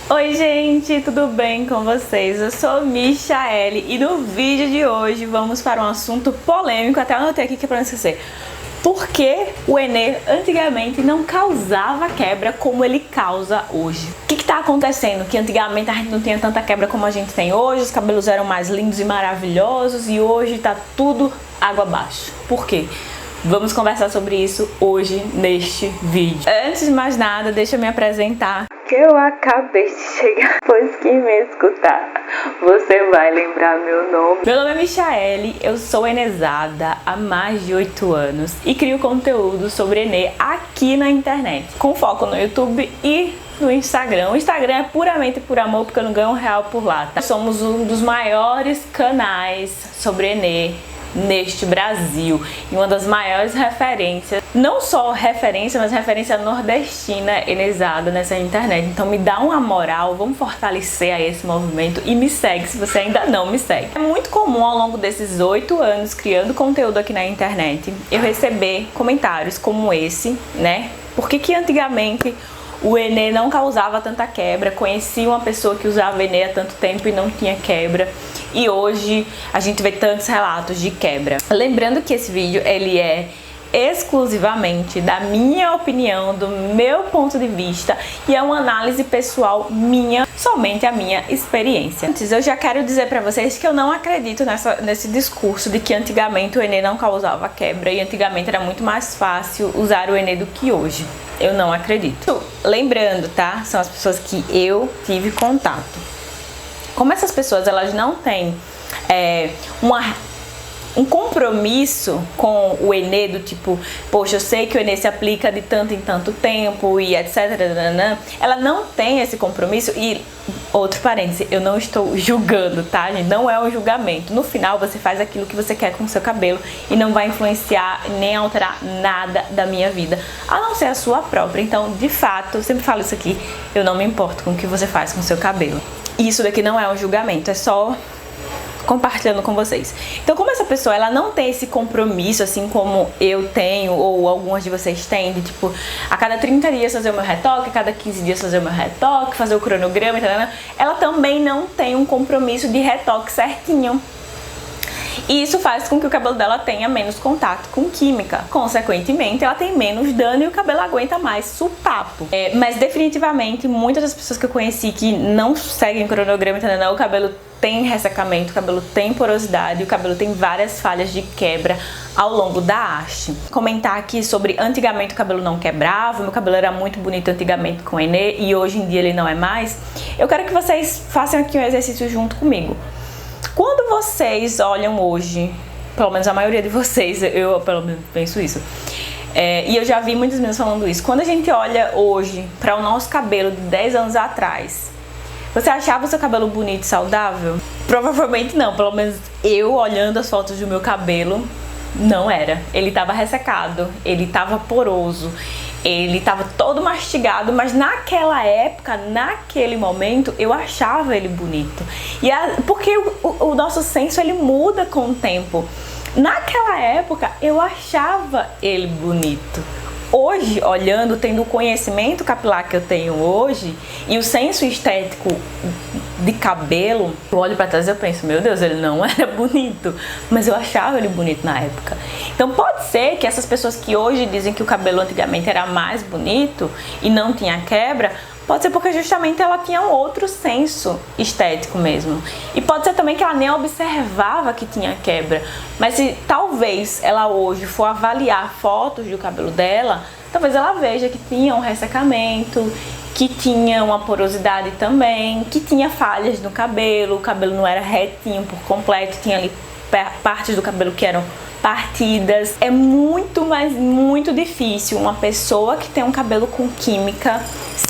Oi gente, tudo bem com vocês? Eu sou Michaele e no vídeo de hoje vamos para um assunto polêmico, até anotei aqui que é pra não esquecer. Por que o Enê antigamente não causava quebra como ele causa hoje? O que está acontecendo? Que antigamente a gente não tinha tanta quebra como a gente tem hoje, os cabelos eram mais lindos e maravilhosos e hoje tá tudo água abaixo. Por quê? Vamos conversar sobre isso hoje neste vídeo. Antes de mais nada, deixa eu me apresentar. Que eu acabei de chegar, pois que me escutar, você vai lembrar meu nome. Meu nome é Michaele, eu sou enesada há mais de 8 anos e crio conteúdo sobre Enê aqui na internet, com foco no YouTube e no Instagram. O Instagram é puramente por amor, porque eu não ganho R$1 por lá, tá? Somos um dos maiores canais sobre Enê neste Brasil e uma das maiores referências, não só referência, mas referência nordestina enesada nessa internet. Então me dá uma moral, vamos fortalecer aí esse movimento e me segue se você ainda não me segue. É muito comum ao longo desses 8 anos criando conteúdo aqui na internet eu receber comentários como esse, né? Por que antigamente o Enê não causava tanta quebra? Conheci uma pessoa que usava Enê há tanto tempo e não tinha quebra, e hoje a gente vê tantos relatos de quebra. Lembrando que esse vídeo ele é exclusivamente da minha opinião, do meu ponto de vista, e é uma análise pessoal minha, somente a minha experiência. Antes, eu já quero dizer pra vocês que eu não acredito nesse discurso de que antigamente o Enê não causava quebra e antigamente era muito mais fácil usar o Enê do que hoje. Eu não acredito. Lembrando, tá? São as pessoas que eu tive contato. Como essas pessoas elas não têm um compromisso com o Enê, do tipo, poxa, eu sei que o Enê se aplica de tanto em tanto tempo e etc. Ela não tem esse compromisso. E outro parêntese, eu não estou julgando, tá, gente? Não é um julgamento. No final você faz aquilo que você quer com o seu cabelo e não vai influenciar nem alterar nada da minha vida, a não ser a sua própria. Então, de fato, eu sempre falo isso aqui, eu não me importo com o que você faz com o seu cabelo. Isso daqui não é um julgamento, é só compartilhando com vocês. Então, como essa pessoa ela não tem esse compromisso assim como eu tenho, ou algumas de vocês têm, de tipo, a cada 30 dias fazer o meu retoque, a cada 15 dias fazer o meu retoque, fazer o cronograma, etc., ela também não tem um compromisso de retoque certinho. E isso faz com que o cabelo dela tenha menos contato com química. Consequentemente, ela tem menos dano e o cabelo aguenta mais supapo. Mas definitivamente, muitas das pessoas que eu conheci que não seguem o cronograma, o cabelo tem ressecamento, o cabelo tem porosidade, o cabelo tem várias falhas de quebra ao longo da haste. Comentar aqui sobre antigamente o cabelo não quebrava, meu cabelo era muito bonito antigamente com Enê e hoje em dia ele não é mais. Eu quero que vocês façam aqui um exercício junto comigo. Quando vocês olham hoje, pelo menos a maioria de vocês, eu pelo menos penso isso, e eu já vi muitas meninas falando isso, quando a gente olha hoje para o nosso cabelo de 10 anos atrás, você achava o seu cabelo bonito e saudável? Provavelmente não, pelo menos eu olhando as fotos do meu cabelo, não era. Ele estava ressecado, ele estava poroso, ele estava todo mastigado, mas naquela época, naquele momento, eu achava ele bonito. Porque o nosso senso ele muda com o tempo. Naquela época, eu achava ele bonito. Hoje, olhando, tendo o conhecimento capilar que eu tenho hoje e o senso estético de cabelo, eu olho pra trás e eu penso, meu Deus, ele não era bonito, mas eu achava ele bonito na época. Então pode ser que essas pessoas que hoje dizem que o cabelo antigamente era mais bonito e não tinha quebra, pode ser porque justamente ela tinha um outro senso estético mesmo. E pode ser também que ela nem observava que tinha quebra. Mas se talvez ela hoje for avaliar fotos do cabelo dela, talvez ela veja que tinha um ressecamento, que tinha uma porosidade também, que tinha falhas no cabelo, o cabelo não era retinho por completo, tinha ali partes do cabelo que eram partidas. É muito, mas muito difícil uma pessoa que tem um cabelo com química,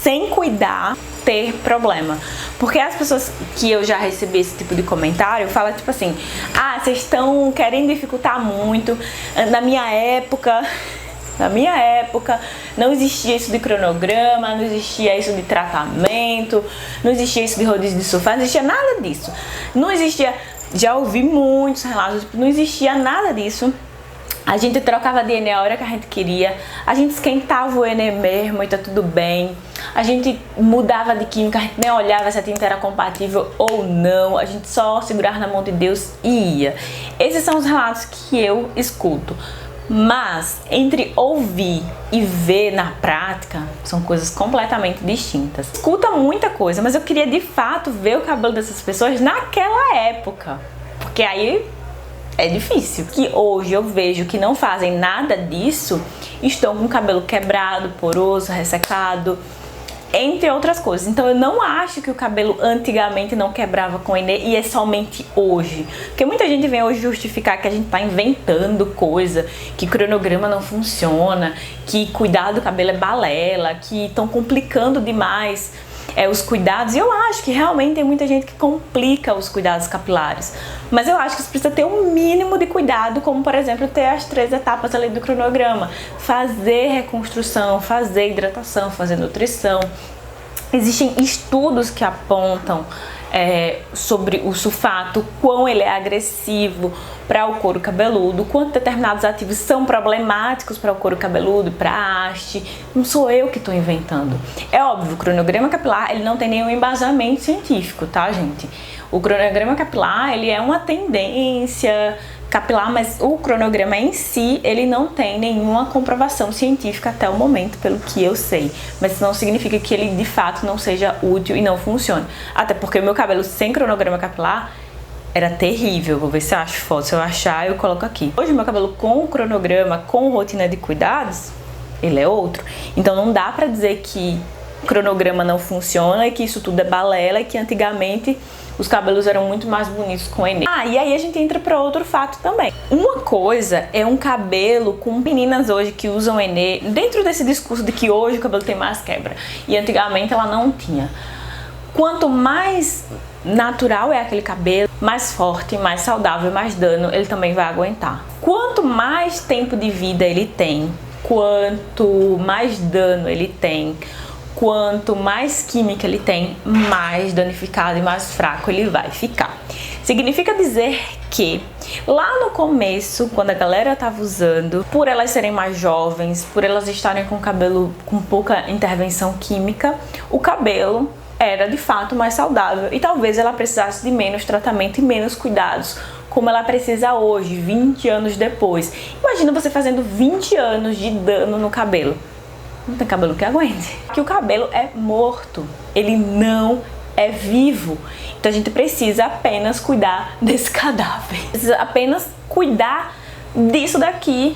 sem cuidar, ter problema. Porque as pessoas que eu já recebi esse tipo de comentário falam tipo assim, ah, vocês estão querendo dificultar muito, na minha época não existia isso de cronograma, não existia isso de tratamento, não existia isso de rodízio de sulfato, não existia nada disso. Não existia, já ouvi muitos relatos, não existia nada disso. A gente trocava de Enê a hora que a gente queria, a gente esquentava o Enê mesmo e tá tudo bem. A gente mudava de química, a gente nem olhava se a tinta era compatível ou não, a gente só segurava na mão de Deus e ia. Esses são os relatos que eu escuto. Mas entre ouvir e ver na prática são coisas completamente distintas. Escuta muita coisa, mas eu queria de fato ver o cabelo dessas pessoas naquela época, porque aí é difícil. Que hoje eu vejo que não fazem nada disso, estão com o cabelo quebrado, poroso, ressecado, entre outras coisas. Então eu não acho que o cabelo antigamente não quebrava com Enê e é somente hoje. Porque muita gente vem hoje justificar que a gente tá inventando coisa, que cronograma não funciona, que cuidar do cabelo é balela, que estão complicando demais os cuidados. E eu acho que realmente tem muita gente que complica os cuidados capilares. Mas eu acho que você precisa ter um mínimo de cuidado, como por exemplo ter as 3 etapas ali do cronograma. Fazer reconstrução, fazer hidratação, fazer nutrição. Existem estudos que apontam sobre o sulfato, quão ele é agressivo para o couro cabeludo, quanto determinados ativos são problemáticos para o couro cabeludo e para a haste. Não sou eu que estou inventando. É óbvio, o cronograma capilar ele não tem nenhum embasamento científico, tá, gente? O cronograma capilar ele é uma tendência capilar, mas o cronograma em si, ele não tem nenhuma comprovação científica até o momento, pelo que eu sei. Mas isso não significa que ele de fato não seja útil e não funcione. Até porque o meu cabelo sem cronograma capilar era terrível. Vou ver se eu acho foto. Se eu achar, eu coloco aqui. Hoje o meu cabelo com cronograma, com rotina de cuidados, ele é outro. Então não dá pra dizer que cronograma não funciona e que isso tudo é balela e que antigamente os cabelos eram muito mais bonitos com Enê. E aí a gente entra para outro fato também. Uma coisa é um cabelo com meninas hoje que usam Enê, dentro desse discurso de que hoje o cabelo tem mais quebra e antigamente ela não tinha. Quanto mais natural é aquele cabelo, mais forte, mais saudável, mais dano ele também vai aguentar. Quanto mais tempo de vida ele tem, quanto mais dano ele tem, quanto mais química ele tem, mais danificado e mais fraco ele vai ficar. Significa dizer que lá no começo, quando a galera tava usando, por elas serem mais jovens, por elas estarem com o cabelo com pouca intervenção química, o cabelo era de fato mais saudável e talvez ela precisasse de menos tratamento e menos cuidados, como ela precisa hoje, 20 anos depois. Imagina você fazendo 20 anos de dano no cabelo. Não tem cabelo que aguente. Que o cabelo é morto, ele não é vivo. Então a gente precisa apenas cuidar desse cadáver. Precisa apenas cuidar disso daqui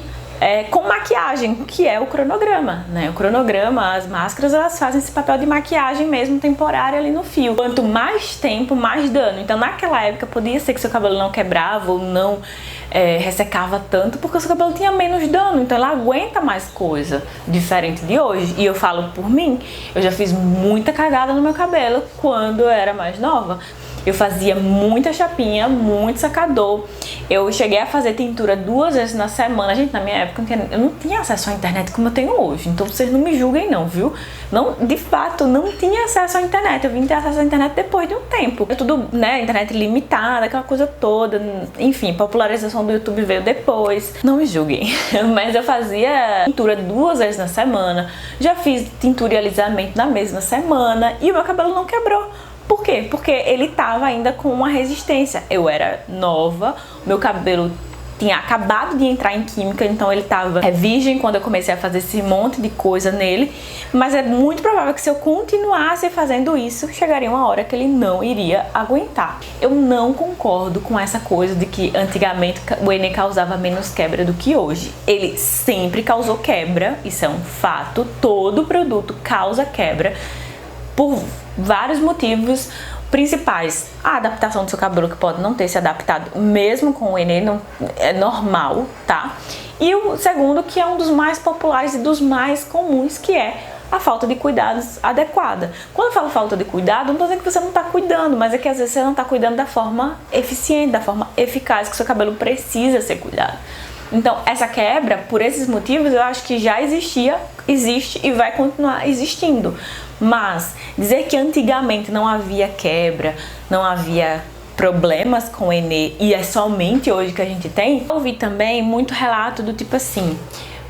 com maquiagem, que é o cronograma, né? O cronograma, as máscaras, elas fazem esse papel de maquiagem mesmo temporária ali no fio. Quanto mais tempo, mais dano. Então naquela época podia ser que seu cabelo não quebrava ou não ressecava tanto, porque o seu cabelo tinha menos dano, então ela aguenta mais coisa, diferente de hoje. E eu falo por mim, eu já fiz muita cagada no meu cabelo quando eu era mais nova. Eu fazia muita chapinha, muito secador. Eu cheguei a fazer tintura 2 vezes na semana. Gente, na minha época eu não tinha acesso à internet como eu tenho hoje. Então vocês não me julguem não, viu? Não, de fato, não tinha acesso à internet. Eu vim ter acesso à internet depois de um tempo. É tudo, né, internet limitada, aquela coisa toda. Enfim, popularização do YouTube veio depois. Não me julguem. Mas eu fazia tintura 2 vezes na semana. Já fiz tintura e alisamento na mesma semana. E o meu cabelo não quebrou. Por quê? Porque ele tava ainda com uma resistência. Eu era nova, meu cabelo tinha acabado de entrar em química, então ele tava virgem quando eu comecei a fazer esse monte de coisa nele. Mas é muito provável que se eu continuasse fazendo isso, chegaria uma hora que ele não iria aguentar. Eu não concordo com essa coisa de que antigamente o Enê causava menos quebra do que hoje. Ele sempre causou quebra, isso é um fato. Todo produto causa quebra por vários motivos principais. A adaptação do seu cabelo, que pode não ter se adaptado mesmo com o Enê, não é normal, tá? E o segundo, que é um dos mais populares e dos mais comuns, que é a falta de cuidados adequada. Quando eu falo falta de cuidado, não tô dizendo que você não tá cuidando, mas é que às vezes você não tá cuidando da forma eficiente, da forma eficaz que o seu cabelo precisa ser cuidado. Então, essa quebra, por esses motivos, eu acho que já existia, existe e vai continuar existindo. Mas dizer que antigamente não havia quebra, não havia problemas com o Enê e é somente hoje que a gente tem. Eu ouvi também muito relato do tipo assim,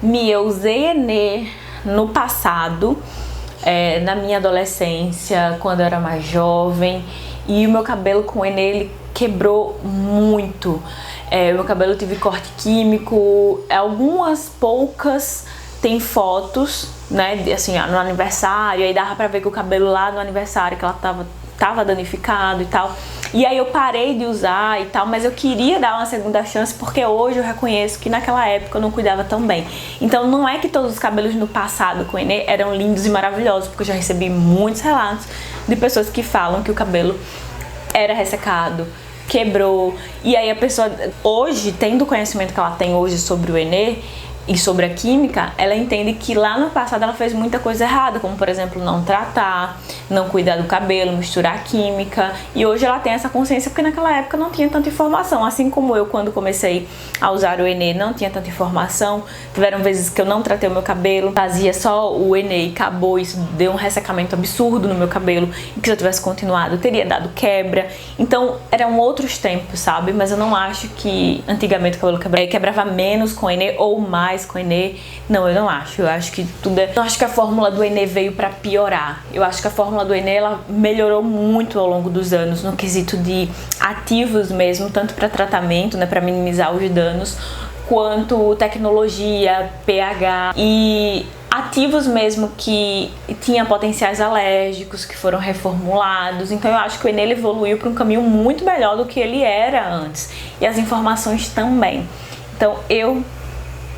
eu usei Enê no passado, na minha adolescência, quando eu era mais jovem, e o meu cabelo com o Enê, ele quebrou muito. O meu cabelo teve corte químico, algumas poucas tem fotos, né, assim, no aniversário, aí dava pra ver que o cabelo lá no aniversário, que ela tava danificado e tal. E aí eu parei de usar e tal, mas eu queria dar uma segunda chance porque hoje eu reconheço que naquela época eu não cuidava tão bem. Então não é que todos os cabelos no passado com o Enê eram lindos e maravilhosos, porque eu já recebi muitos relatos de pessoas que falam que o cabelo era ressecado, quebrou, e aí a pessoa hoje, tendo o conhecimento que ela tem hoje sobre o Enê e sobre a química, ela entende que lá no passado ela fez muita coisa errada, como por exemplo não tratar, não cuidar do cabelo, misturar química, e hoje ela tem essa consciência porque naquela época não tinha tanta informação, assim como eu quando comecei a usar o Enê não tinha tanta informação, tiveram vezes que eu não tratei o meu cabelo, fazia só o Enê e acabou, isso deu um ressecamento absurdo no meu cabelo, e que se eu tivesse continuado teria dado quebra, então eram outros tempos, sabe, mas eu não acho que antigamente o cabelo quebrava menos com o Enê ou mais com o Enê, não, eu não acho, eu acho que eu acho que a fórmula do Enê veio pra piorar, eu acho que a fórmula do Enê, ela melhorou muito ao longo dos anos, no quesito de ativos mesmo, tanto pra tratamento, né, pra minimizar os danos, quanto tecnologia, pH e ativos mesmo que tinha potenciais alérgicos, que foram reformulados, então eu acho que o Enê evoluiu para um caminho muito melhor do que ele era antes, e as informações também, então eu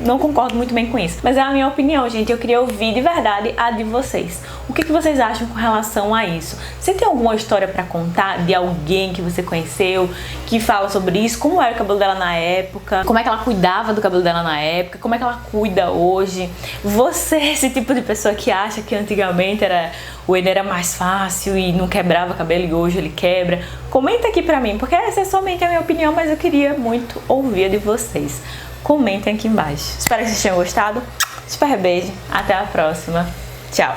não concordo muito bem com isso, mas é a minha opinião, gente. Eu queria ouvir de verdade a de vocês. O que vocês acham com relação a isso? Você tem alguma história pra contar de alguém que você conheceu que fala sobre isso? Como era o cabelo dela na época? Como é que ela cuidava do cabelo dela na época? Como é que ela cuida hoje? Você é esse tipo de pessoa que acha que antigamente o Enê era mais fácil e não quebrava cabelo e hoje ele quebra? Comenta aqui pra mim, porque essa é somente a minha opinião, mas eu queria muito ouvir a de vocês. Comentem aqui embaixo. Espero que vocês tenham gostado. Super beijo. Até a próxima. Tchau.